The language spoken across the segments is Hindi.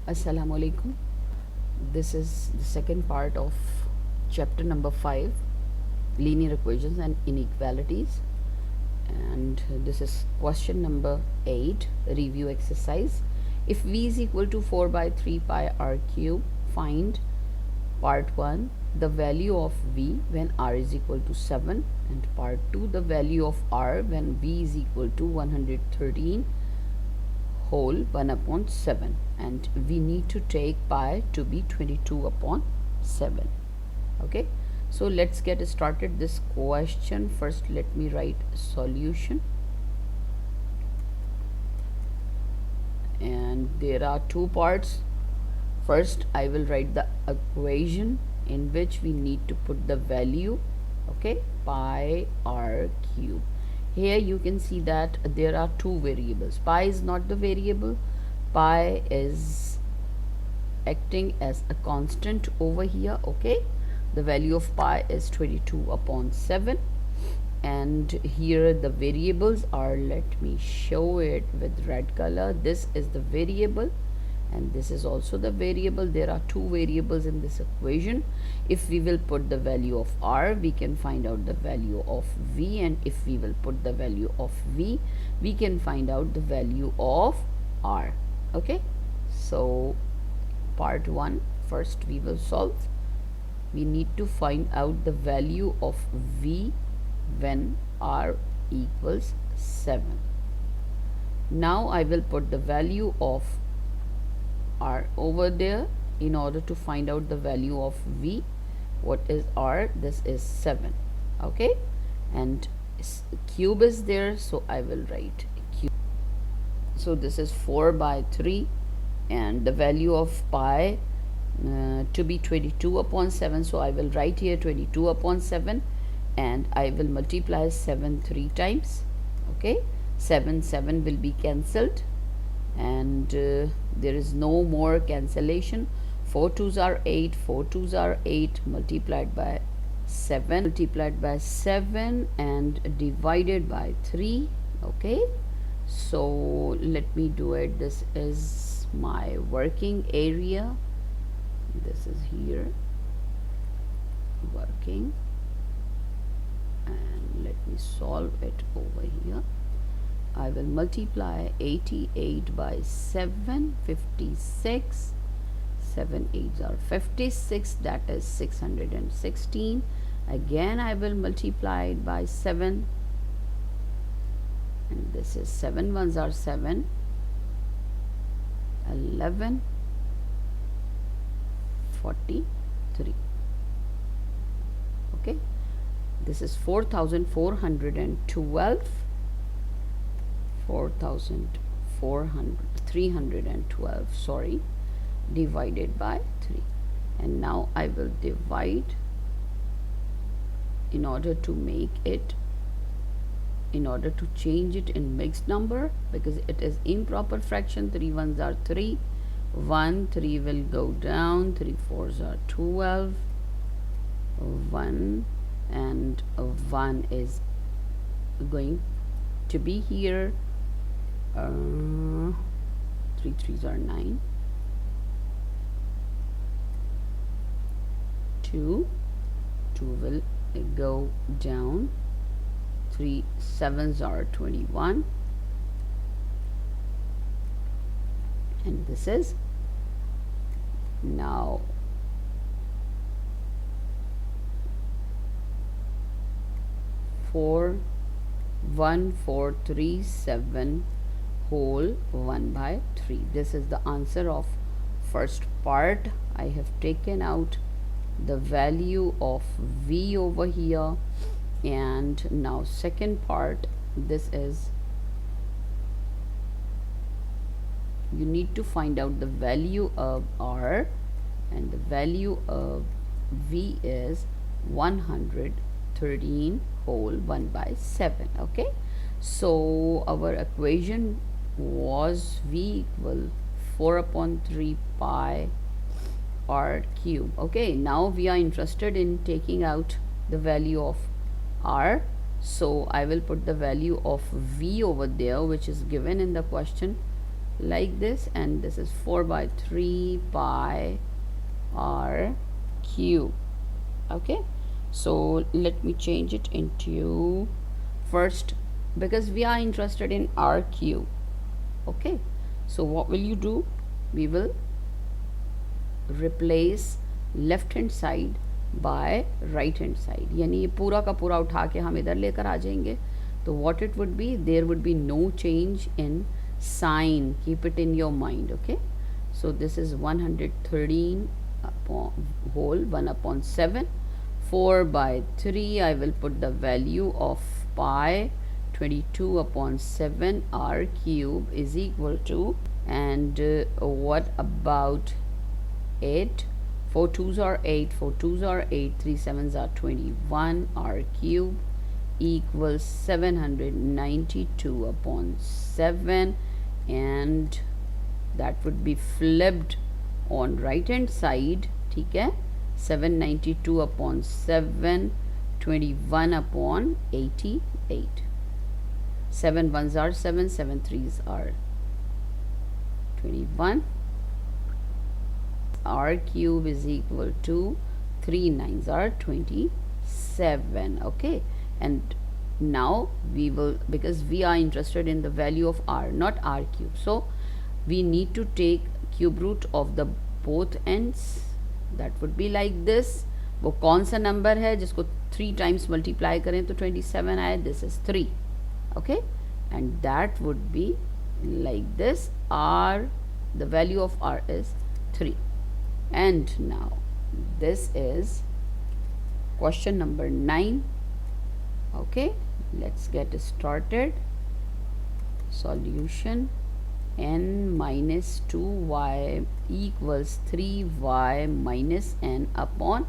Assalamu alaikum. This is the second part of chapter number 5, linear equations and inequalities, and this is question number 8, review exercise. If v is equal to 4 by 3 pi r cube, find part 1 the value of v when r is equal to 7, and part 2 the value of r when v is equal to 113 whole 1 upon 7, and we need to take pi to be 22 upon 7. Okay, so let's get started this question. First let me write solution, and there are two parts. First I will write the equation in which we need to put the value, okay, pi r cube. Here you can see that there are two variables. Pi is not the variable, pi is acting as a constant over here. Okay, the value of pi is 22 upon 7, and here the variables are, let me show it with red color. This is the variable and this is also the variable. There are two variables in this equation. If we will put the value of r, we can find out the value of v, and if we will put the value of v, we can find out the value of r. Okay, so part 1, first we will solve. We need to find out the value of v when r equals 7. Now I will put the value of r over there in order to find out the value of v. What is r? This is 7. Okay, and cube is there, so I will write cube. So this is 4 by 3, and the value of pi to be 22 upon 7, so I will write here 22 upon 7, and I will multiply 7 3 times. Okay, 7 will be cancelled, and there is no more cancellation. 4 2s are 8, 4 2s are 8, multiplied by 7 and divided by 3. Okay, so let me do it. This is my working area. This is here working, and let me solve it over here. I will multiply 88 by 7, 56. 7 8s are 56, that is 616. Again I will multiply it by 7, and this is 7 1s are 7, 11, 43. Okay, this is 4412, 312, sorry, divided by 3. And now I will divide in order to make it, in order to change it in mixed number, because it is improper fraction. 3 1s are 3, 1 3 will go down, 3 4s are 12, 1 and 1 is going to be here. 3 3s are 9, 2 will go down, 3 7s are 21, and this is now 41337 whole 1 by 3. This is the answer of first part. I have taken out the value of v over here, and now second part, this is, you need to find out the value of r, and the value of v is 113 whole 1 by 7. Okay, so our equation was v equal 4 upon 3 pi r cube. Okay, now we are interested in taking out the value of r, so I will put the value of v over there, which is given in the question. like this, and this is 4 by 3 pi r cube. Okay, so let me change it into first, because we are interested in r cube. Okay, so what will you do? We will replace left hand side by right hand side, यानी ये पूरा का पूरा उठा के हम इधर लेकर आ जाएंगे. तो what it would be, there would be no change in sign, keep it in your mind. Okay, so this is 113 whole 1/7. 4 by 3, I will put the value of pi 22/7 r cube is equal to, and what about 8? 4 2s are 8, 4 2s are 8, 3 7s are 21, r cube equals 792/7, and that would be flipped on right hand side. ठीक है, 792/7, 21/88. 7 1s are 7, 7 3s are 21. r cube is equal to 3 9s are 27. Okay, and now we will, because we are interested in the value of r, not r cube, so we need to take cube root of the both ends. That would be like this. वो कौन सा नंबर है जिसको 3 times मल्टीप्लाई करें तो 27 आए? This is 3. Okay, and that would be like this. r, the value of r is 3. And now this is question number 9. Okay, let's get started. Solution: n minus 2y equals 3y minus n upon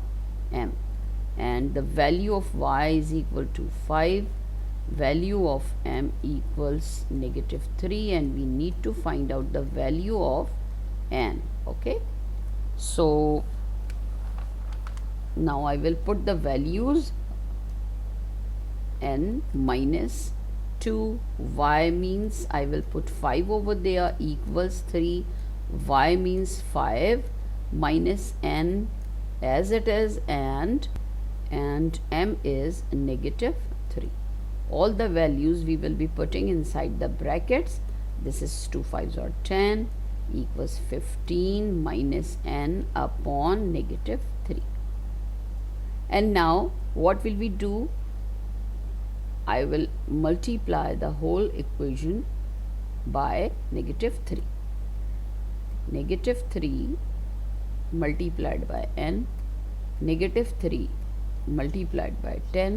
m, and the value of y is equal to 5, value of m equals -3, and we need to find out the value of n. Okay, so now I will put the values. n minus 2, y means I will put 5 over there, equals 3, y means 5, minus n as it is, and m is -3. All the values we will be putting inside the brackets. This is 2 5s are 10, equals 15 minus n upon -3. And now what will we do? I will multiply the whole equation by -3. -3 multiplied by n, -3 multiplied by 10,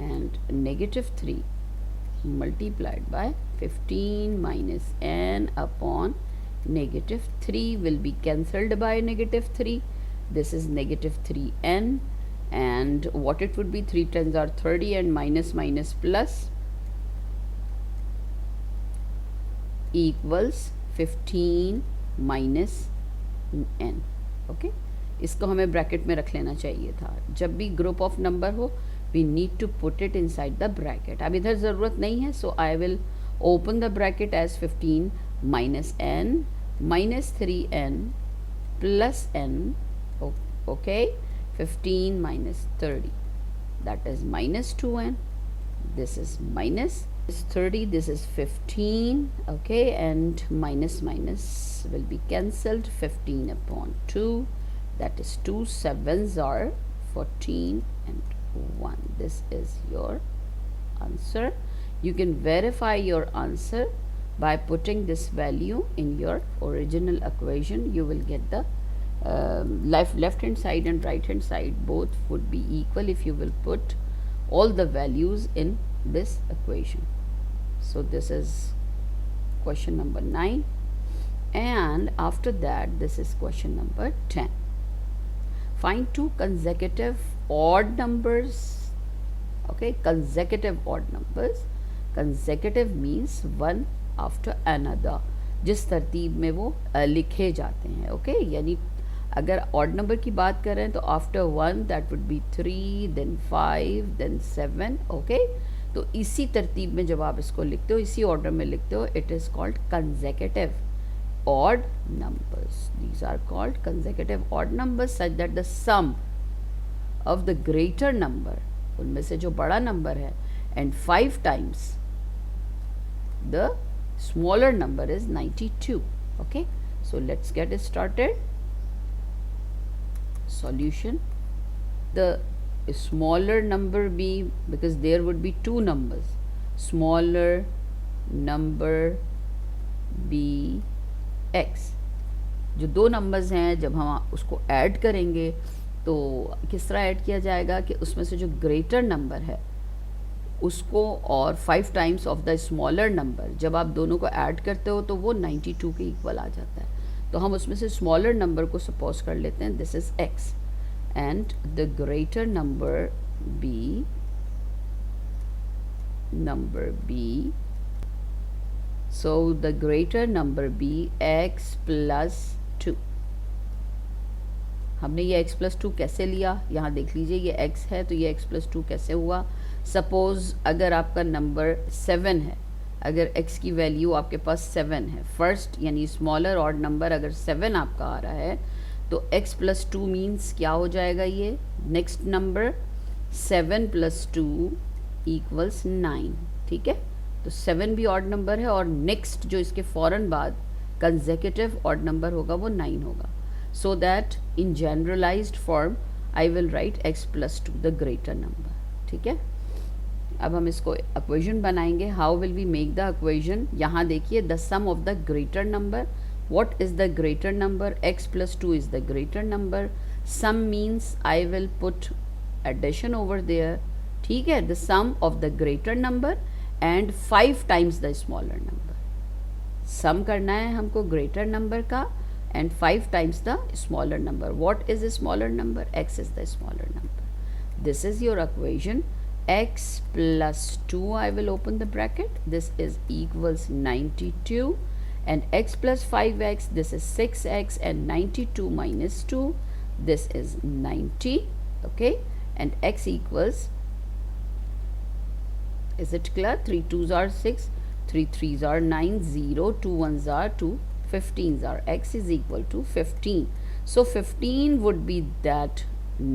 and -3 multiplied by 15 minus n upon -3 will be cancelled by -3. This is -3n, and what it would be, 3 10s are 30, and minus minus plus equals 15 minus n. Okay, इसको हमें ब्रैकेट में रख लेना चाहिए था. जब भी ग्रुप ऑफ नंबर हो, we need to put it inside the bracket. अब इधर ज़रूरत नहीं है, so I will open the bracket as 15 minus n minus 3n plus n. Okay, 15 minus 30, that is minus 2n. This is minus 30, this is 15. Okay, and minus minus will be cancelled. 15 upon 2, that is 2 7s are 14, and 1. This is your answer. You can verify your answer by putting this value in your original equation. You will get the left hand side and right hand side both would be equal if you will put all the values in this equation. So this is question number 9, and after that this is question number 10. Find two consecutive odd numbers. Okay, consecutive odd numbers. Consecutive means one after another, जिस तरतीब में वो लिखे जाते हैं. ओके, यानी अगर ऑड नंबर की बात करें तो after 1 that would be 3, then 5, then 7. Okay, तो इसी तरतीब में जब आप इसको लिखते हो, इसी ऑर्डर में लिखते हो, it is called consecutive odd numbers. These are called consecutive odd numbers such that the sum of the greater number, उनमें से जो बड़ा नंबर है, and 5 times the smaller number is 92. Okay, so let's get it started. Solution: the smaller number b, because there would be two numbers, smaller number b x, जो दो नंबर्स हैं जब हम उसको ऐड करेंगे तो किस तरह ऐड किया जाएगा कि उसमें से जो ग्रेटर नंबर है उसको और 5 times of the smaller number, जब आप दोनों को ऐड करते हो तो वो 92 के इक्वल आ जाता है। तो हम उसमें से स्मॉलर नंबर को सपोज कर लेते हैं, this is x, and the greater number b, so the greater number b x plus 2। हमने ये x plus 2 कैसे लिया, यहाँ देख लीजिए, ये x है तो ये x plus 2 कैसे हुआ। सपोज़ अगर आपका नंबर 7 है, अगर x की वैल्यू आपके पास 7 है, फर्स्ट यानी स्मॉलर ऑड नंबर अगर 7 आपका आ रहा है तो x plus 2 मीन्स क्या हो जाएगा, ये नेक्स्ट नंबर 7 plus 2 equals 9। ठीक है, तो 7 भी ऑड नंबर है और नेक्स्ट जो इसके फ़ौरन बाद कंसेक्यूटिव ऑड नंबर होगा वो 9 होगा। So that in generalized form I will write x plus 2 the greater number. ठीक है, अब हम इसको इक्वेशन बनाएंगे। How will we make the equation? यहाँ देखिए, the sum of the greater number, what is the greater number? x plus 2 is the greater number. Sum means I will put addition over there. ठीक है, the sum of the greater number and 5 times the smaller number. Sum करना है हमको ग्रेटर नंबर का and 5 times the smaller number. What is the smaller number? x is the smaller number. This is your equation. x plus 2, I will open the bracket, this is equals 92, and x plus 5x, this is 6x, and 92 minus 2, this is 90. Okay, and x equals, is it clear? 3 2s are 6, 3 3s are 9, 0 2 1s are 2, 15s are, x is equal to 15. So 15 would be that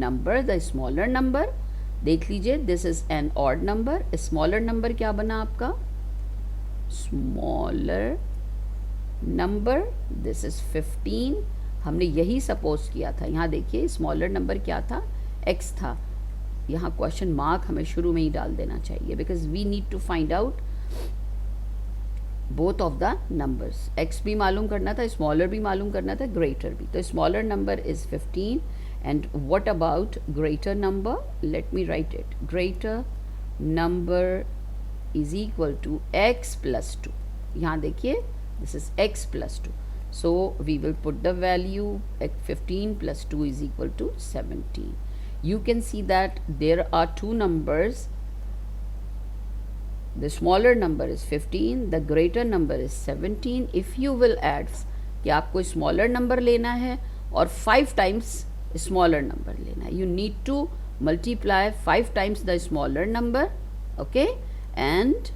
number, the smaller number. देख लीजिए, this is an odd number. Smaller number क्या बना आपका? Smaller number, this is 15। हमने यही सपोज किया था। यहाँ देखिए, स्मॉलर नंबर क्या था? x था। यहाँ क्वेश्चन मार्क हमें शुरू में ही डाल देना चाहिए, because we need to find out both of the numbers. x भी मालूम करना था, स्मॉलर भी मालूम करना था, ग्रेटर भी। तो smaller number is 15, and what about greater number? Let me write it. Greater number is equal to x plus 2. यहाँ देखिए, this is x plus 2. So we will put the value at 15 plus 2 is equal to 17. You can see that there are two numbers. The smaller number is 15, the greater number is 17. If you will add, कि आपको smaller number लेना है और 5 times smaller number लेना है, you need to multiply 5 times the smaller number, okay, and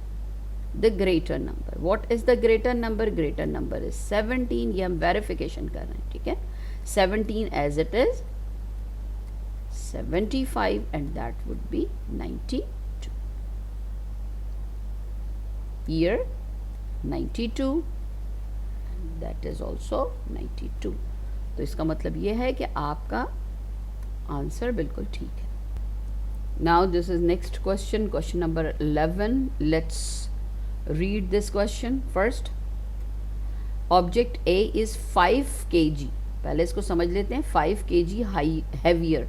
the greater number. What is the greater number? Greater number is 17. ये हम verification कर रहे हैं, ठीक है। 17 as it is 75, and that would be 92. Here 92, and that is also 92. तो इसका मतलब ये है कि आपका आंसर बिल्कुल ठीक है। Now this is next question, question number 11। Let's read this question first. Object A is 5 kg, पहले इसको समझ लेते हैं। 5 kg heavier,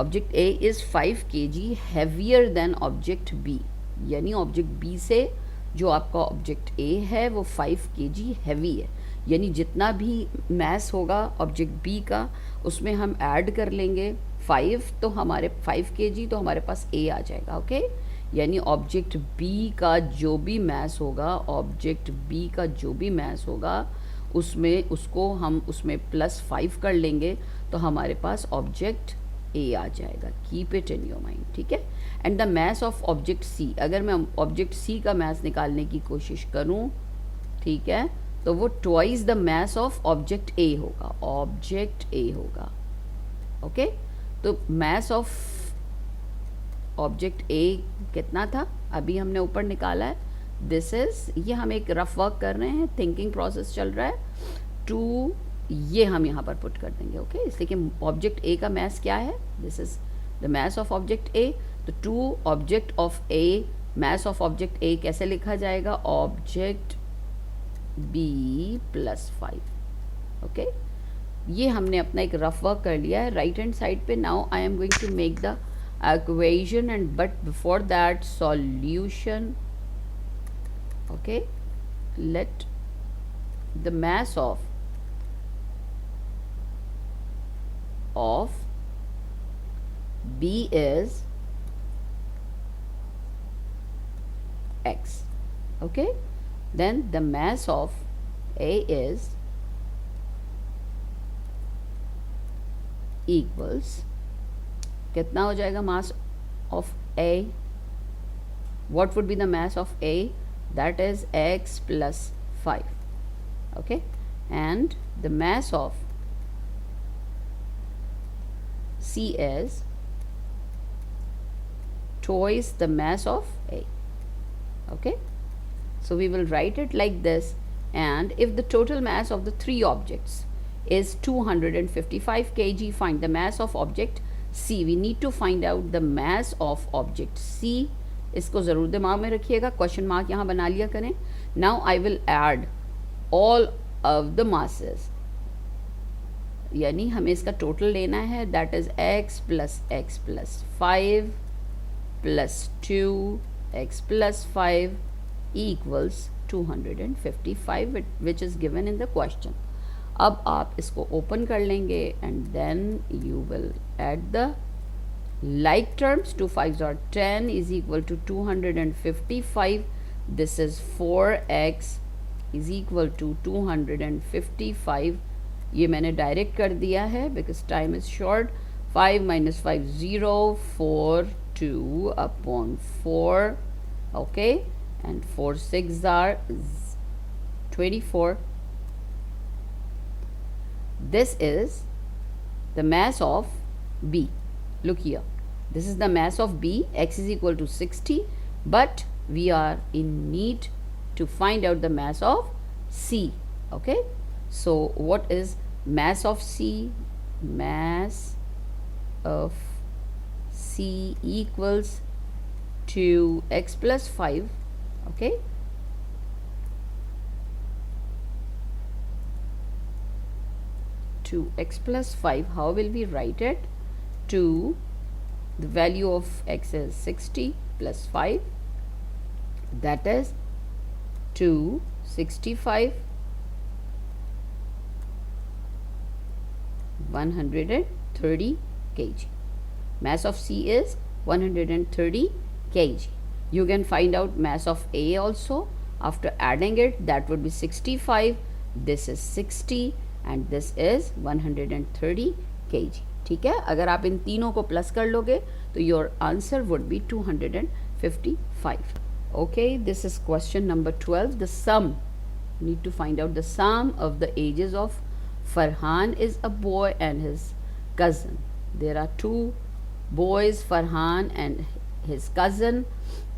object A is 5 kg heavier than object B, यानी ऑब्जेक्ट बी से जो आपका ऑब्जेक्ट ए है वो 5 kg हैवी है, यानी जितना भी मैस होगा ऑब्जेक्ट बी का उसमें हम ऐड कर लेंगे 5, तो हमारे 5 kg तो हमारे पास ए आ जाएगा। ओके, यानी ऑब्जेक्ट बी का जो भी मैस होगा, ऑब्जेक्ट बी का जो भी मैस होगा उसमें उसको हम उसमें +5 कर लेंगे, तो हमारे पास ऑब्जेक्ट ए आ जाएगा. Keep it in your mind. ठीक है. And the mass of object C, अगर मैं ऑब्जेक्ट सी का मास निकालने की कोशिश करूं, ठीक है, तो वो twice the mass of object A होगा. ऑब्जेक्ट ए होगा. ओके. तो मास ऑफ ऑब्जेक्ट ए कितना था, अभी हमने ऊपर निकाला है. दिस इज, ये हम एक रफ वर्क कर रहे हैं, थिंकिंग प्रोसेस चल रहा है. टू, ये हम यहाँ पर पुट कर देंगे. ओके. इसलिए कि ऑब्जेक्ट ए का मास क्या है, this is the mass of object A. तो two object of A, mass of object A कैसे लिखा जाएगा, ऑब्जेक्ट बी प्लस 5. ओके. ये हमने अपना एक रफ वर्क कर लिया है राइट हैंड साइड पे. Now I am going to make the equation, and but before that, solution. Okay, let the mass of B is x. Okay, then the mass of A is equals, कितना हो जाएगा mass of A, what would be the mass of A, that is x plus 5. Okay, and the mass of C is twice the mass of A. Okay, so we will write it like this. And if the total mass of the three objects is 255 kg, find the mass of object C. We need to find out the mass of object C. इसको ज़रूर दिमाग में रखिएगा, क्वेश्चन मार्क यहाँ बना लिया करें. Now I will add all of the masses, यानी हमें इसका टोटल लेना है. That is x plus 5 plus 2x plus 5 equals 255, which is given in the question. अब आप इसको ओपन कर लेंगे and then you will add the like terms. 2 5s are 10 is equal to 255. This is 4x is equal to 255. ये मैंने डायरेक्ट कर दिया है because time is short. 5 minus 5 0, 4 2 upon 4. Okay, and 4 6 are 24. This is the mass of B. Look here, this is the mass of B. X is equal to 60, but we are in need to find out the mass of C. Okay, so what is mass of C? Mass of C equals to x plus 5. Okay, to x plus 5. How will we write it? To the value of x is 60 plus 5, that is 265, 130 kg. Mass of C is 130 kg. You can find out mass of A also. After adding it, that would be 65, this is 60, and this is 130 kg. ठीक है. अगर आप इन तीनों को प्लस कर लोगे तो your answer would be 255. Okay, this is question number 12. The sum, need to find out the sum of the ages of Farhan is a boy and his cousin. There are two boys, Farhan and his cousin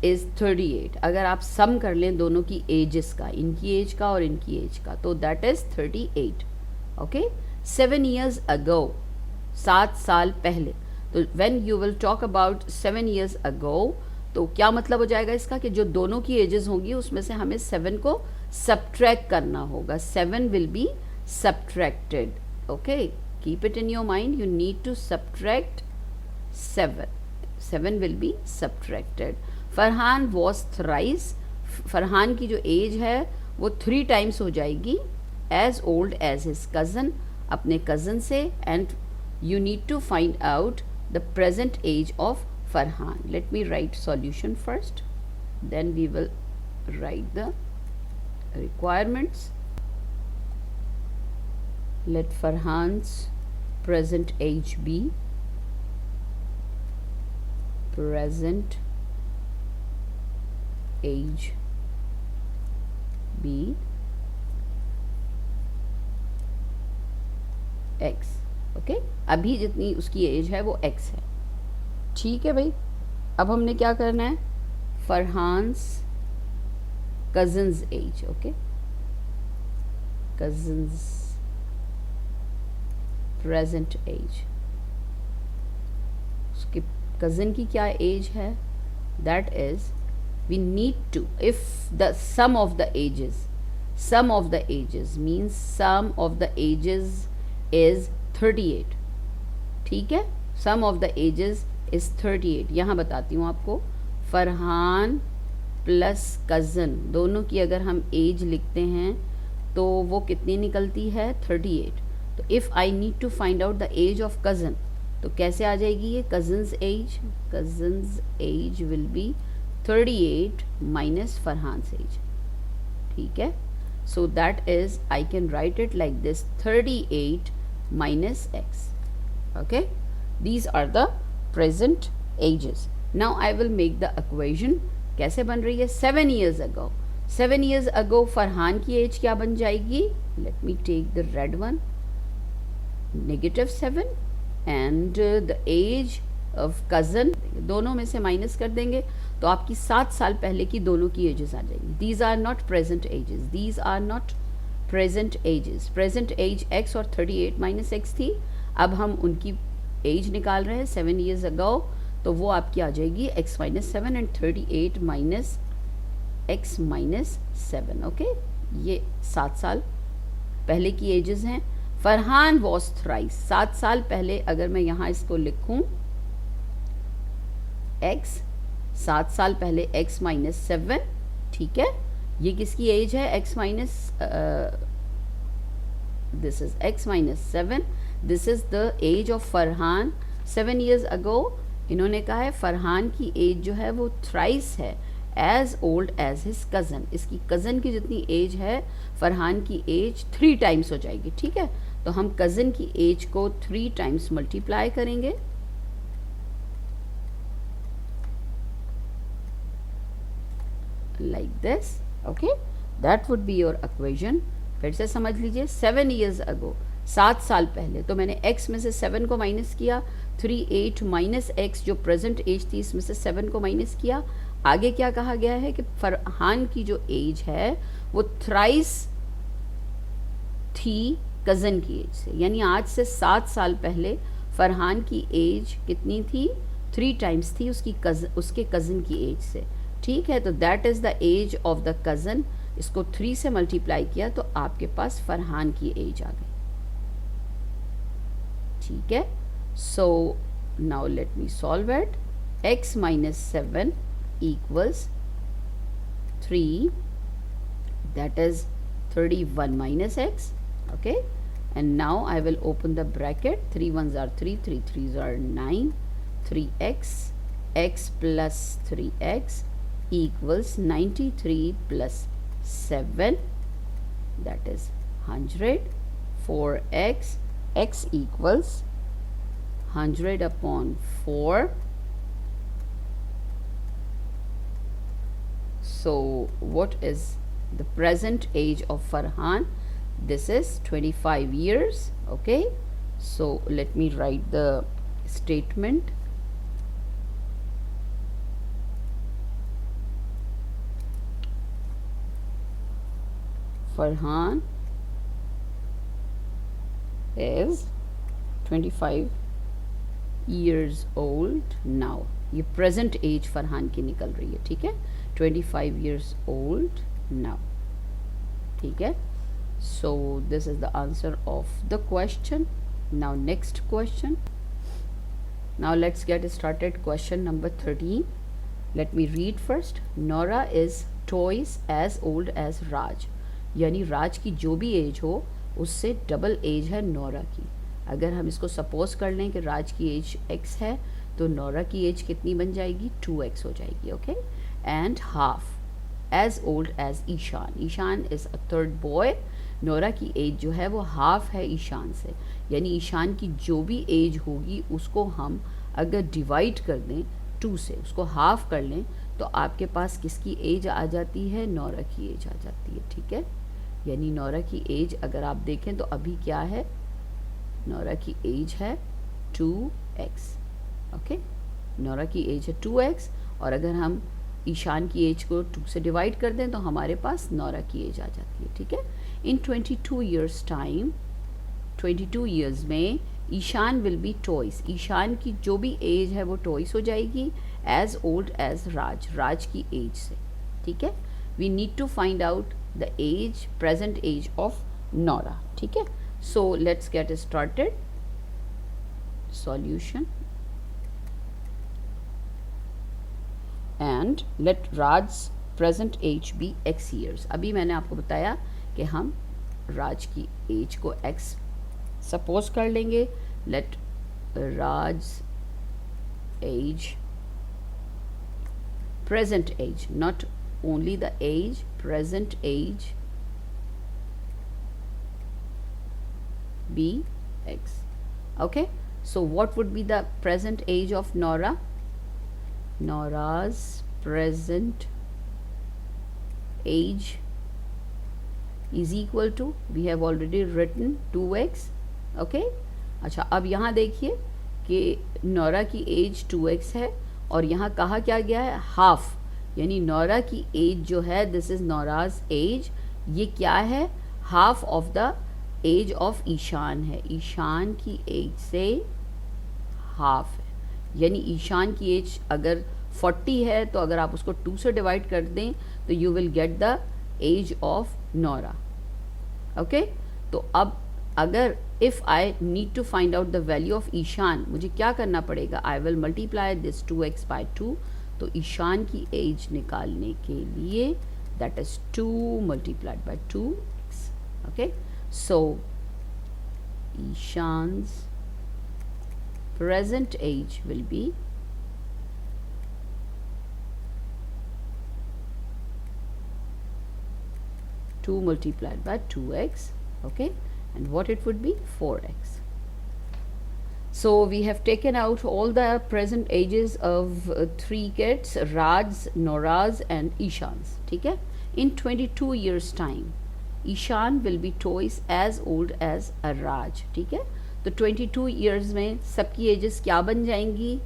is 38. अगर आप सम कर लें दोनों की एजेस का, इनकी एज का और इनकी एज का, तो that is 38. Okay, 7 years ago, 7 साल पहले. तो when you will talk about 7 years ago, तो क्या मतलब हो जाएगा इसका कि जो दोनों की एजेस होंगी उसमें से हमें 7 को सब्ट्रैक्ट करना होगा. 7 will be subtracted. Okay, keep it in your mind, you need to subtract 7. 7 will be subtracted. Farhan was thrice. Farhan की जो एज है वो 3 times हो जाएगी as old as his cousin, अपने कज़न से. And you need to find out the present age of Farhan. Let me write solution first, then we will write the requirements. Let Farhan's present age be present age be x. Okay, अभी जितनी उसकी एज है वो x है. ठीक है भाई. अब हमने क्या करना है, Farhan's cousin's age. Okay, cousin's present age. उसके कज़न की क्या एज है, that is we need to, if the sum of the ages means sum of the ages is 38. ठीक है, sum of the ages is 38. यहाँ बताती हूँ आपको. फरहान प्लस कज़न दोनों की अगर हम एज लिखते हैं तो वो कितनी निकलती है, 38. तो if I need to find out the age of cousin तो कैसे आ जाएगी ये, cousin's age will be 38 minus Farhan's age. ठीक है, so that is I can write it like this, 38 minus x. Okay, these are the present ages. Now I will make the equation. कैसे बन रही है, 7 years ago. 7 years ago Farhan की एज क्या बन जाएगी, let me take the red one, -7 and the age of cousin दोनों में से माइनस कर देंगे तो आपकी 7 साल पहले की दोनों की एजेस आ जाएंगी. These are not present ages, these are not present ages. Present age x और 38 माइनस एक्स थी. अब हम उनकी एज निकाल रहे हैं 7 years ago, तो वो आपकी आ जाएगी x minus 7 and 38 minus x minus 7. Okay, ये 7 साल पहले की एजेस हैं. फरहान वॉज थ्राइस, 7 साल पहले अगर मैं यहाँ इसको लिखूं x, 7 साल पहले x माइनस 7. ठीक है, ये किसकी एज है, x minus, this is x minus 7. This is the age of Farhan 7 years ago. इन्होंने कहा है फरहान की एज जो है वो थ्राइस है, as old as his cousin. इसकी कज़न की जितनी एज है फरहान की एज 3 times हो जाएगी. ठीक है, तो हम कज़न की एज को 3 times मल्टीप्लाई करेंगे. Like this. Okay, that would be your equation. फिर से समझ लीजिए, 7 years ago 7 साल पहले, तो मैंने x में से 7 को माइनस किया, 38 माइनस x जो प्रेजेंट एज थी इसमें से 7 को माइनस किया. आगे क्या कहा गया है कि फरहान की जो एज है वो थ्राइस थी कज़न की एज से, यानी आज से 7 साल पहले फरहान की एज कितनी थी, 3 times थी उसके कज़न की एज से. ठीक है, तो that is the age of the cousin. इसको 3 से मल्टीप्लाई किया तो आपके पास फरहान की एज आ गई. ठीक है, so now let me solve it. x minus 7 equals 3, that is 31 minus x. Okay, and now I will open the bracket. 3 1s are 3, 3 3s are 9, 3x, x plus 3x equals 93 plus 7, that is 100. 4x, x equals 100 upon 4. So what is the present age of Farhan? This is 25 years. Okay, so let me write the statement. Farhan is 25 years old now. ये प्रेजेंट एज फरहान की निकल रही है. ठीक है, 25 years old now. ठीक है, so this is the answer of the question. Now next question. Now let's get started. Question number 13. Let me read first. Nora is twice as old as Raj. यानी राज की जो भी एज हो उससे डबल एज है नोरा की. अगर हम इसको सपोज कर लें कि राज की एज x है तो नोरा की एज कितनी बन जाएगी, 2x हो जाएगी. Okay, and half as old as Ishaan. Ishaan is a 3rd boy. Nora की एज जो है वो हाफ है ईशान से, यानी ईशान की जो भी एज होगी उसको हम अगर डिवाइड कर दें 2 से उसको हाफ कर लें तो आपके पास किसकी एज आ जाती है, नौरा की एज आ जाती है, ठीक है। यानी नौरा की एज अगर आप देखें तो अभी क्या है, नौरा की एज है 2x, ओके। नौरा की एज है 2x और अगर हम ईशान की एज को 2 से डिवाइड कर दें तो हमारे पास नौरा की एज आ जाती है, ठीक है। इन 22 ईयर्स टाइम, 22 ईयर्स में Ishaan will be twice, Ishaan की जो भी एज है वो टॉइस हो जाएगी as old as Raj, Raj की एज से, ठीक है। We need to find out the age, present age of Nora, ठीक है। So let's get started. Solution and let Raj present age be x years. अभी मैंने आपको बताया कि हम राज की एज को x सपोज कर लेंगे। Let Raj age, present age, not only the age, present age be x, okay. So what would be the present age of Nora? Nora's present age is equal to, we have already written 2x, okay. अच्छा, अब यहाँ देखिए कि नौरा की एज 2x है और यहाँ कहा क्या गया है, हाफ, यानी नौरा की एज जो है, दिस इज़ नौराज एज, ये क्या है, half of the age of Ishaan है, ईशान की एज से हाफ है। यानी ईशान की एज अगर 40 है तो अगर आप उसको 2 से डिवाइड कर दें तो you will get the age of Noura, okay. तो अब अगर if I need to find out the value of Ishaan, मुझे क्या करना पड़ेगा, I will multiply this 2x by 2, तो ईशान की एज निकालने के लिए that is 2 multiplied by 2x, okay. So Ishaan's present age will be 2 multiplied by 2x, okay, and what it would be, 4x. So we have taken out all the present ages of 3 kids, Raj, Noraz and Ishans, ठीक है। In 22 years time, Ishan will be twice as old as a Raj, ठीक है। तो 22 years में सबकी एजेस क्या बन जाएंगी,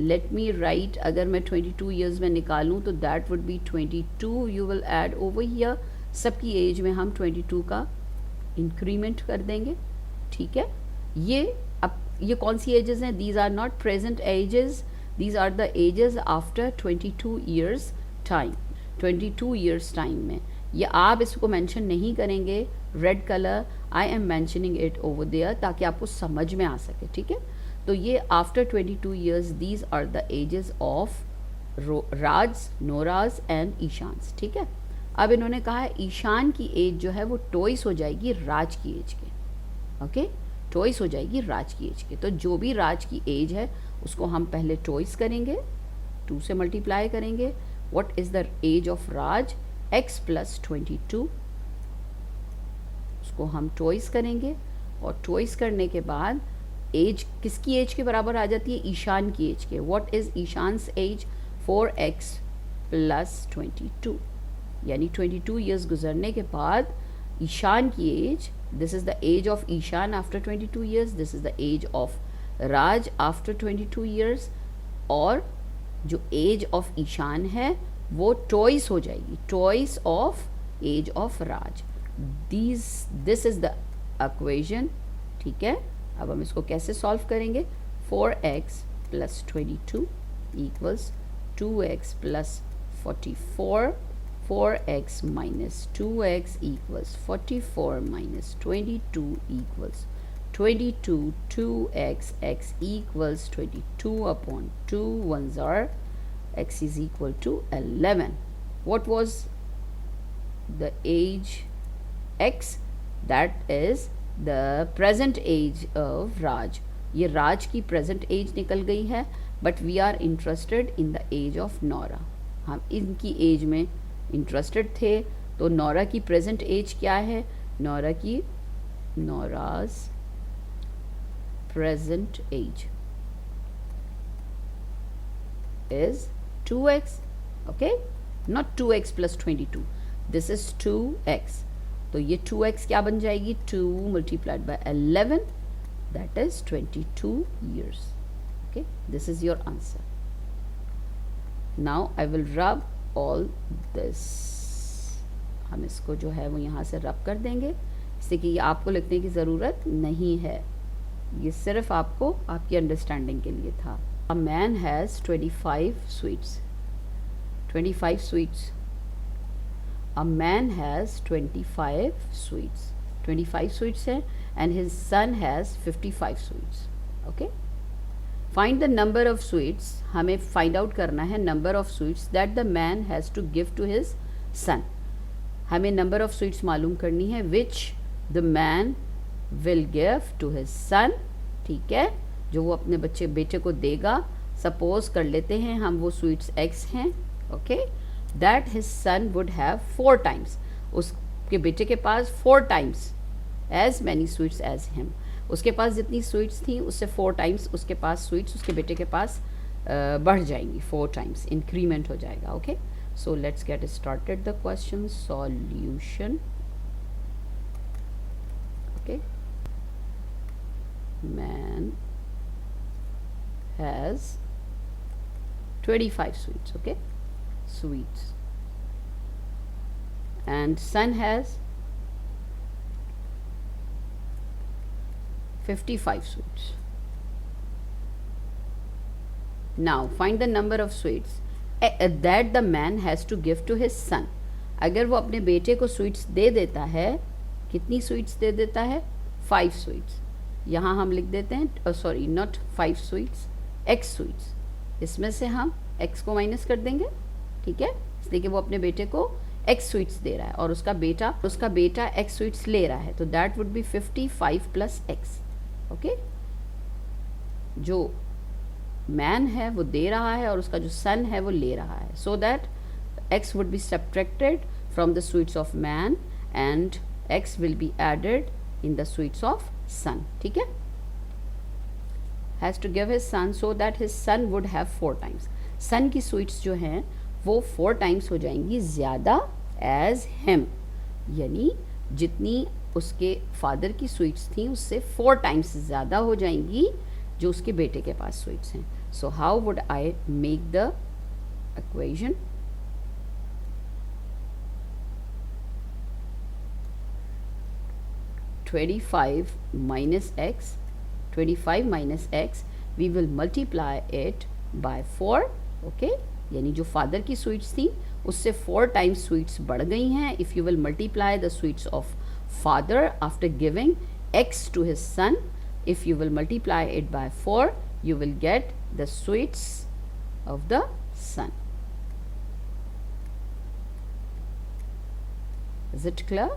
let me write, अगर मैं 22 years में निकालूं तो that would be 22, you will add over here, सबकी एज में हम 22 का इंक्रीमेंट कर देंगे, ठीक है। ये अब ये कौन सी एजेस हैं, these are not present ages, these are the ages after 22 years time, 22 years time में। ये आप इसको मेंशन नहीं करेंगे, red colour, I am mentioning it over there ताकि आपको समझ में आ सके, ठीक है। तो ये after 22 years, these are the ages of Raj, Noura's and Ishaan's, ठीक है। अब इन्होंने कहा है ईशान की एज जो है वो टॉइस हो जाएगी राज की एज के, ओके, टॉइस हो जाएगी राज की एज के। तो जो भी राज की एज है उसको हम पहले टॉइस करेंगे, 2 से मल्टीप्लाई करेंगे। What is the age of Raj, x plus 22, उसको हम टॉइस करेंगे और टॉइस करने के बाद एज किसकी एज के बराबर आ जाती है, ईशान की एज के। What is Ishaan's age, 4x plus 22, यानी 22 ईयर्स गुजरने के बाद ईशान की age, this is the age of Ishaan after 22 years, this is the age of Raj after 22 years, और जो एज ऑफ ईशान है वो टॉइस हो जाएगी, twice of age of Raj. This is the equation, ठीक है। अब हम इसको कैसे सॉल्व करेंगे, 4x plus 22 equals 2x plus 44, 4x minus 2x equals 44 minus 22 equals 22, 2x, x equals 22 upon 2, ones are, x is equal to 11. What was the age x? That is the present age of Raj. ये राज की present age निकल गई है, but we are interested in the age of Nora. हम इनकी एज में इंटरेस्टेड थे। तो नौरा की प्रेजेंट एज क्या है, Noura's present age is 2x. okay, not 2x plus 22, this is 2x. तो ये 2x क्या बन जाएगी, 2 multiplied by 11, that is 22 years. okay, this is your answer. Now I will rub all this. हम इसको जो है वो यहाँ से रब कर देंगे, इससे कि ये आपको लिखने की ज़रूरत नहीं है, ये सिर्फ आपको आपकी अंडरस्टैंडिंग के लिए था. A man has 25 sweets. 25 sweets. A man has 25 sweets. 25 sweets है, and his son has 55 sweets. Okay. Find the number of sweets. हमें find out करना है number of sweets that the man has to give to his son. हमें number of sweets मालूम करनी है which the man will give to his son. ठीक है, जो वो अपने बेटे को देगा. सपोज कर लेते हैं हम वो स्वीट्स x हैं. Okay, that his son would have 4 times, उसके बेटे के पास 4 times as many sweets as him. उसके पास जितनी स्वीट्स थी उससे 4 टाइम्स उसके पास स्वीट्स उसके बेटे के पास बढ़ जाएंगी, 4 टाइम्स इंक्रीमेंट हो जाएगा. Okay, so let's get started the question solution. Okay, man has 25 sweets. okay, sweets, and son has 55 sweets. Now find the number of sweets that the man has to give to his son. अगर वो अपने बेटे को स्वीट्स दे देता है, कितनी स्वीट्स दे देता है, 5 स्वीट्स. यहाँ हम लिख देते हैं, sorry not 5 sweets, x sweets. इसमें से हम x को माइनस कर देंगे. ठीक है, इसलिए कि वो अपने बेटे को x स्वीट्स दे रहा है और उसका बेटा x स्वीट्स ले रहा है, तो that would B 55 plus x. Okay, जो मैन है वो दे रहा है और उसका जो सन है वो ले रहा है, so that x would be subtracted from the sweets of man and x will be added in the sweets of son. ठीक है, has to give his son so that his son would have 4 times. son की स्वीट्स जो हैं वो 4 टाइम्स हो जाएंगी ज़्यादा as him, यानी जितनी उसके फादर की स्वीट्स थी उससे 4 टाइम्स ज़्यादा हो जाएंगी जो उसके बेटे के पास स्वीट्स हैं. So how would I make the equation? (25 minus x), 25 minus x, we will multiply it by 4. okay, यानी जो फादर की स्वीट्स थी उससे 4 टाइम्स स्वीट्स बढ़ गई हैं. If you will multiply the sweets of father after giving x to his son, if you will multiply it by 4, you will get the sweets of the son. Is it clear?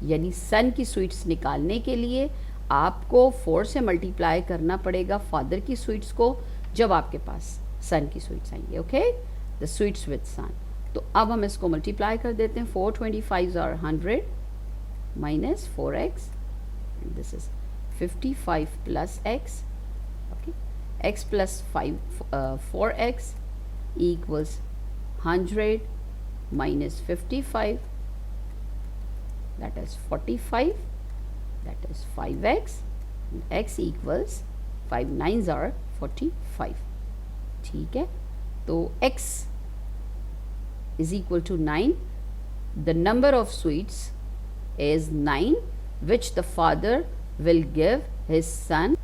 यानी सन की स्वीट्स निकालने के लिए आपको 4 से मल्टीप्लाई करना पड़ेगा फादर की स्वीट्स को जब आपके पास सन की स्वीट्स आएंगे. Okay, the sweets with son. तो अब हम इसको मल्टीप्लाई कर देते हैं. 425 are 100 minus 4x, this is 55 plus x. Okay, x plus 4x equals 100 minus 55, that is 45, that is 5x, and x equals 5 9s are 45. ठीक है, तो x is equal to 9. The number of sweets is 9 which the father will give his son.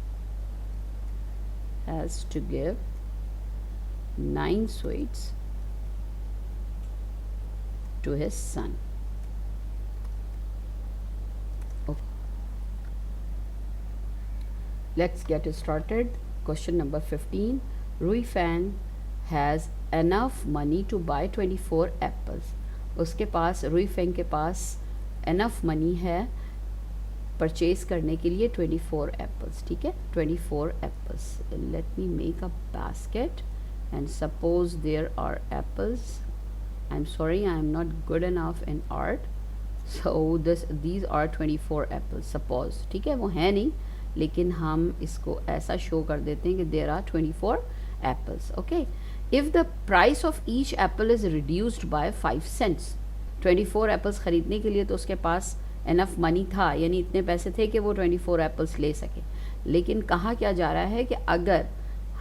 Has to give 9 sweets to his son. Let's get started. Question number 15. Rui Fan has enough money to buy 24 apples. उसके पास, रुई फैंग के पास enough money है परचेज करने के लिए 24 apples. ठीक है, 24 apples. Let me make a basket and suppose there are apples. I'm sorry, I am not good enough in art. So these are 24 apples. Suppose, ठीक है, वो है नहीं, लेकिन हम इसको ऐसा शो कर देते हैं कि there are 24 apples. Okay, if the price of each apple is reduced by 5 cents, 24 apples ख़रीदने के लिए तो उसके पास इनफ मनी था, यानी इतने पैसे थे कि वो 24 एप्पल्स ले सके। लेकिन कहा क्या जा रहा है कि अगर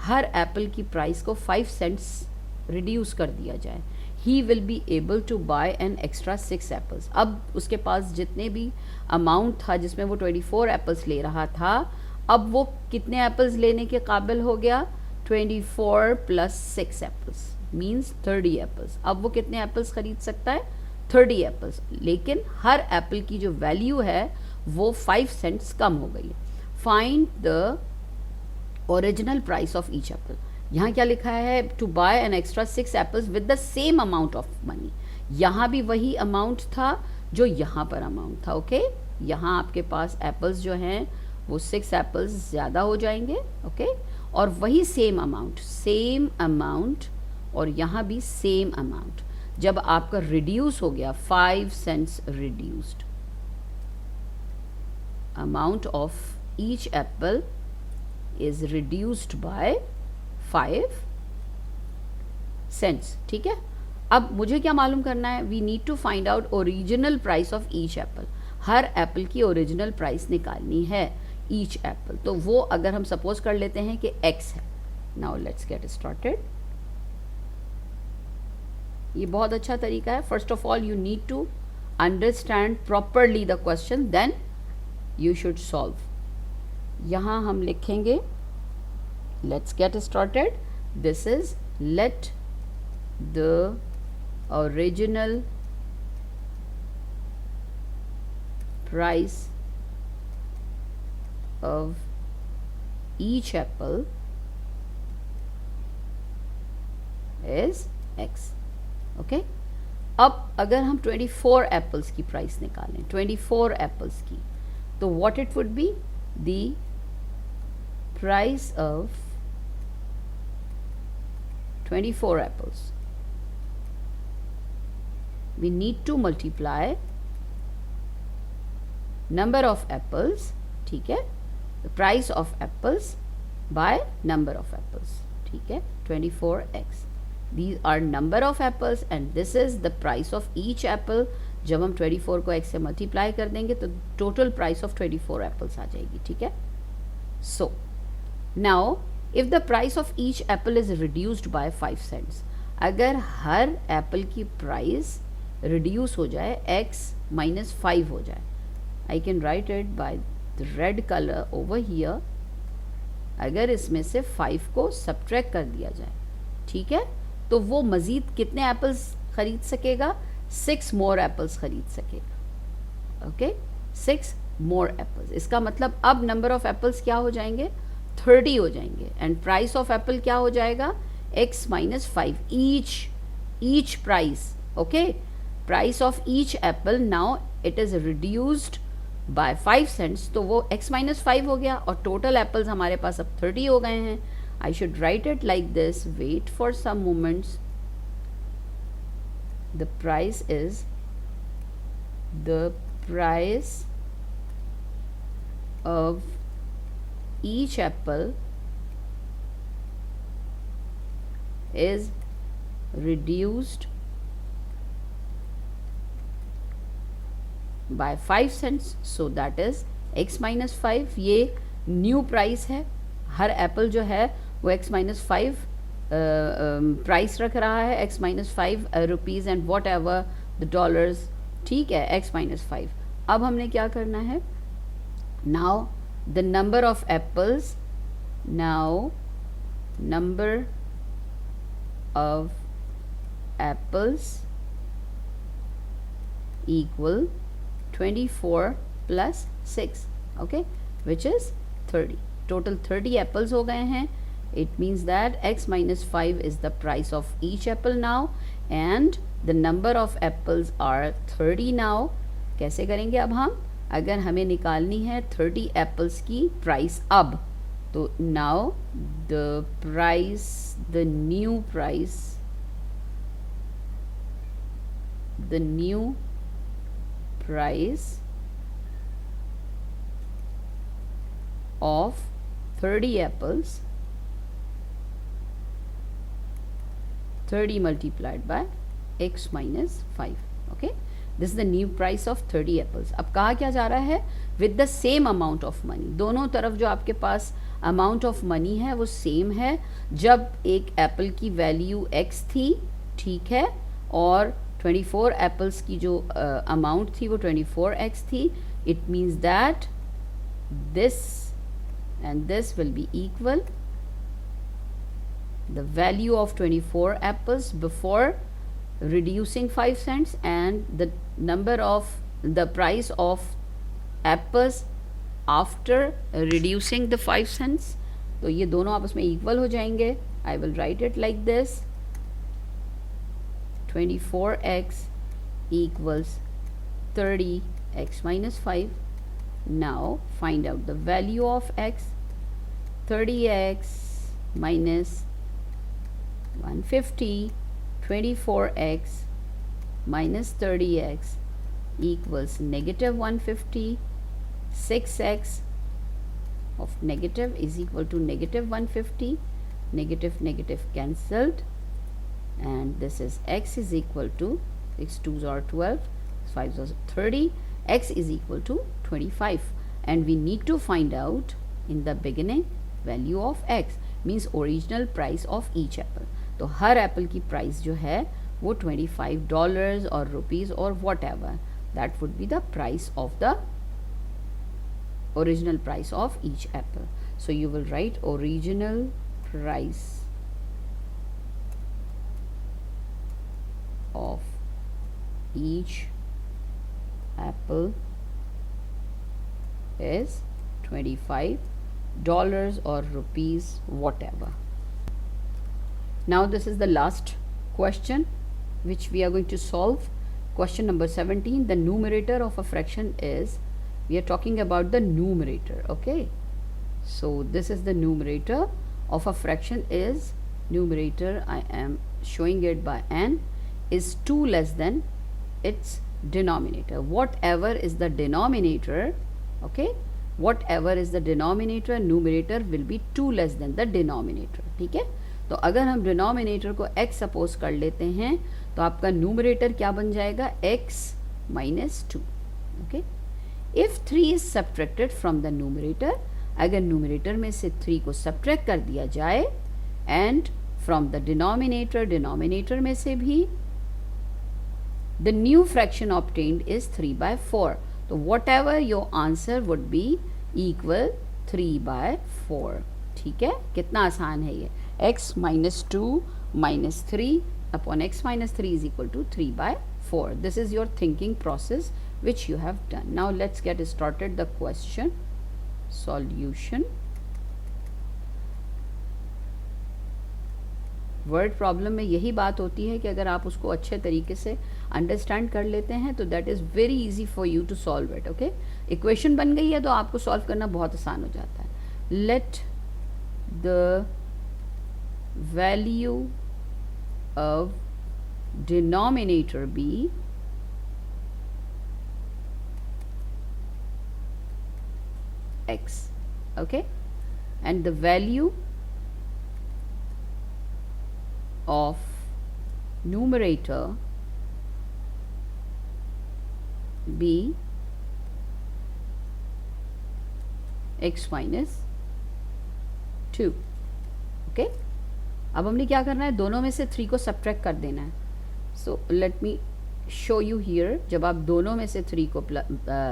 हर एप्पल की प्राइस को 5 सेंट्स रिड्यूस कर दिया जाए, he will be able to buy an extra 6 apples. अब उसके पास जितने भी अमाउंट था जिसमें वो 24 एप्पल्स ले रहा था, अब वो कितने एप्पल्स लेने के काबिल हो गया? 24 प्लस 6 एप्पल्स मीन्स 30 एप्पल्स। अब वो कितने एप्पल्स खरीद सकता है? 30 एप्पल्स। लेकिन हर एप्पल की जो वैल्यू है वो 5 सेंट्स कम हो गई है। Find the original price of each apple. यहाँ क्या लिखा है? To buy an extra 6 apples with the same amount of money. यहाँ भी वही अमाउंट था जो यहाँ पर अमाउंट था। ओके, यहाँ आपके पास एप्पल्स जो हैं वो 6 एप्पल्स ज़्यादा हो जाएंगे। ओके, और वही सेम अमाउंट और यहाँ भी सेम अमाउंट। जब आपका रिड्यूस हो गया 5 cents reduced, amount of each apple is reduced by 5 cents. ठीक है, अब मुझे क्या मालूम करना है? We need to find out original price of each apple. हर एप्पल की ओरिजिनल प्राइस निकालनी है ईच एप्पल। तो वो अगर हम सपोज कर लेते हैं कि x है। Now let's get started. ये बहुत अच्छा तरीका है। First of all you need to understand properly the question, then you should solve. यहाँ हम लिखेंगे, let's get started. This is let the original price of each apple is x. okay, अब अगर हम 24 एप्पल्स की प्राइस निकालें, 24 एप्पल्स की, तो what it would be? the price of 24 apples, we need to multiply number of apples, ठीक है, the price of apples by number of apples, ठीक है, 24x. These are number of apples and this is the price of each apple. जब हम 24 को x से मल्टीप्लाई कर देंगे तो टोटल प्राइस ऑफ 24 एप्पल्स आ जाएगी। ठीक है, so now if the price of each apple is reduced by 5 cents, अगर हर एप्पल की प्राइस रिड्यूस हो जाए, x माइनस 5 हो जाए, I can write it by red colour over here. अगर इसमें से 5 को सब्ट्रैक्ट कर दिया जाए, ठीक है, तो वो मज़ीद कितने एप्पल्स खरीद सकेगा? 6 मोर एप्पल्स खरीद सकेगा। ओके, 6 मोर एप्पल्स। इसका मतलब अब नंबर ऑफ एप्पल्स क्या हो जाएंगे? 30 हो जाएंगे। एंड प्राइस ऑफ एप्पल क्या हो जाएगा? x minus 5 each price. Okay, price of each apple now it is reduced by 5 cents, तो वो x माइनस 5 हो गया और टोटल एप्पल्स हमारे पास अब 30 हो गए हैं। I should write it like this, wait for some moments. The price is the price of each apple is reduced by 5 cents, so that is x minus 5। ये न्यू प्राइस है। हर एप्पल जो है वो x माइनस 5 प्राइस रख रहा है, x minus 5 rupees and what ever the dollars. ठीक है, x माइनस 5। अब हमने क्या करना है? Now the number of apples, now number of apples equal 24 plus 6, okay, which is 30. Total 30 apples हो गए हैं. It means that x minus 5 is the price of each apple now and the number of apples are 30 now. कैसे करेंगे अब हम? अगर हमें निकालनी है 30 apples की प्राइस अब, तो now the price, the new price, the new price of 30 apples 30 multiplied by x minus 5. Okay, this is the new price of 30 apples. अब कहा क्या जा रहा है, with the same amount of money. दोनों तरफ जो आपके पास amount of money है वो same है. जब एक एप्पल की वैल्यू x थी, ठीक है, और 24 एप्पल्स की जो अमाउंट थी वो 24x थी. It means that this and this will be equal the value of 24 apples before reducing 5 cents and the number of the price of apples after reducing the 5 cents. तो ये दोनों आपस में इक्वल हो जाएंगे. I will write it like this: 24x equals 30x minus 5. Now find out the value of x. 30x minus 150, 24x minus 30x equals negative 150. 6x of negative is equal to negative 150. Negative negative cancelled, and this is x is equal to 6 2s are 12, 5s are 30. X is equal to 25, and we need to find out in the beginning value of x, means original price of each apple. तो हर एप्पल की प्राइस जो है वो $25 और रुपीज़ और what ever, that would be the price of the original price of each Apple. So you will write original price of each Apple is $25 or rupees, whatever. Now this is the last question which we are going to solve. Question number 17. The numerator of a fraction is, we are talking about the numerator. Okay, so this is the numerator of a fraction is, numerator I am showing it by n, is 2 less than its denominator. Whatever is the denominator, okay, whatever is the denominator, numerator will be 2 less than the denominator. ठीक है, तो अगर हम डिनोमिनेटर को x सपोज कर लेते हैं तो आपका न्यूमरेटर क्या बन जाएगा, x minus 2. Okay, if 3 is subtracted from the numerator, अगर न्यूमरेटर में से 3 को सब्ट्रैक्ट कर दिया जाए and from the denominator, denominator में से भी, the new fraction obtained is 3/4. तो what ever your answer would B equal 3/4. ठीक है, कितना आसान है ये, x minus 2 minus 3 upon x minus 3 is equal to 3/4. This is your thinking process which you have done. Now let's get started the question solution. Word problem में यही बात होती है कि अगर आप उसको अच्छे तरीके से अंडरस्टैंड कर लेते हैं तो that is very easy for you to solve it. Okay, equation बन गई है तो आपको सॉल्व करना बहुत आसान हो जाता है. Let the value of denominator be x, okay, and the value of numerator be x minus 2. okay, अब हमने क्या करना है, दोनों में से 3 को सब्ट्रैक्ट कर देना है. So let me show you here. जब आप दोनों में से 3 को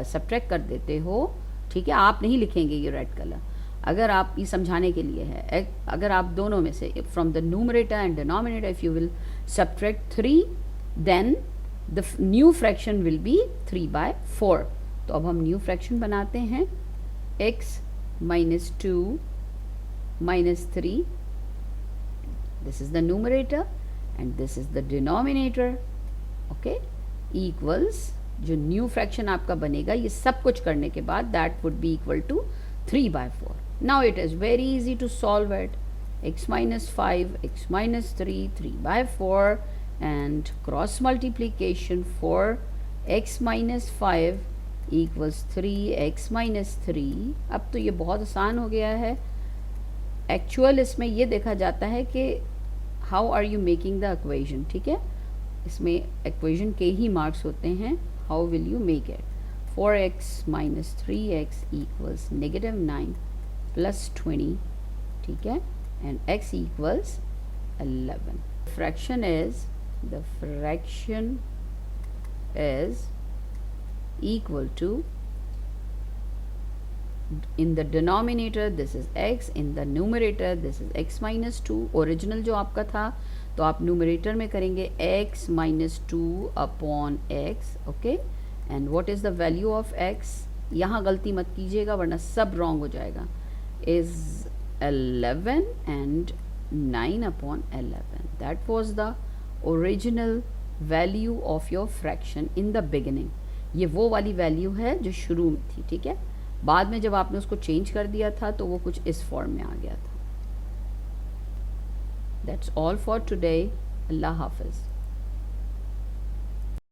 सब्ट्रैक्ट कर देते हो, ठीक है, आप नहीं लिखेंगे ये रेड कलर, अगर आप ये समझाने के लिए है, अगर आप दोनों में से from the numerator and denominator if you will subtract 3 then the new fraction will be 3/4. तो अब हम न्यू फ्रैक्शन बनाते हैं, x minus 2 minus 3. This is the numerator and this is the denominator. okay, equals जो न्यू फ्रैक्शन आपका बनेगा ये सब कुछ करने के बाद that would be equal to 3/4. now it is very easy to solve it. x minus 5, x minus 3, 3/4, and cross multiplication for x minus 5 equals 3x minus 3. अब तो ये बहुत आसान हो गया है. एक्चुअल इसमें ये देखा जाता है कि how are you making the equation, ठीक है, इसमें इक्वेशन के ही मार्क्स होते हैं. How will you make it. 4x minus 3x equals -9 plus 20, ठीक है, and x equals 11. The fraction is equal to, in the denominator this is x, in the numerator this is x minus 2. Original जो आपका था तो आप न्यूमरेटर में करेंगे x minus 2 upon x, okay. And what is the value of x, यहाँ गलती मत कीजिएगा वरना सब रॉन्ग हो जाएगा. Is 11 and 9 upon 11. That was the original value of your fraction in the beginning. ये वो वाली वैल्यू है जो शुरू में थी, ठीक है. बाद में जब आपने उसको चेंज कर दिया था तो वो कुछ इस फॉर्म में आ गया था. That's all for today. Allah Hafiz.